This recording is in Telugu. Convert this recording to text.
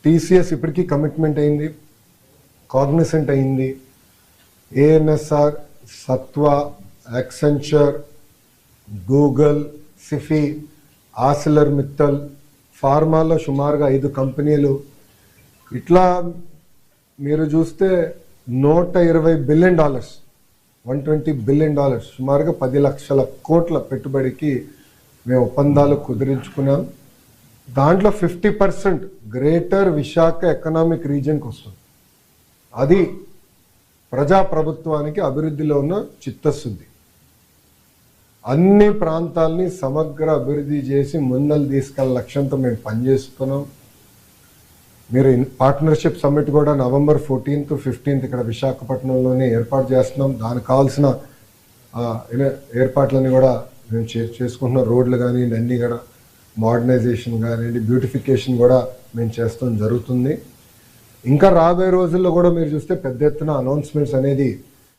టీసీఎస్ ఇప్పటికీ కమిట్మెంట్ అయింది, కాగ్నిసెంట్ అయింది, ANSR, Sattva, Accenture, Google, Sify, Arcelor Mittal, ఫార్మాలో సుమారుగా 5 కంపెనీలు. ఇట్లా మీరు చూస్తే $120 బిలియన్, $120 బిలియన్, సుమారుగా 10 లక్షల కోట్ల పెట్టుబడికి మేము ఒప్పందాలు కుదిరించుకున్నాం. దాంట్లో 50% గ్రేటర్ విశాఖ ఎకనామిక్ రీజియన్కి వస్తుంది. అది ప్రజాప్రభుత్వానికి అభివృద్ధిలో ఉన్న చిత్తశుద్ధి. అన్ని ప్రాంతాలని సమగ్ర అభివృద్ధి చేసి ముందలు తీసుకెళ్ళ లక్ష్యంతో మేము పనిచేస్తున్నాం. మీరు పార్ట్నర్షిప్ సమ్మిట్ కూడా November 14th, 15th ఇక్కడ విశాఖపట్నంలోనే ఏర్పాటు చేస్తున్నాం. దానికి కావాల్సిన ఏర్పాట్లన్నీ కూడా మేము చేసుకుంటున్నాం. రోడ్లు కానివ్వండి, అన్నీ కూడా మోడర్నైజేషన్ కానివ్వండి, బ్యూటిఫికేషన్ కూడా మేము చేస్తాం జరుగుతుంది. ఇంకా రాబోయే రోజుల్లో కూడా మీరు చూస్తే పెద్ద ఎత్తున అనౌన్స్మెంట్స్ అనేది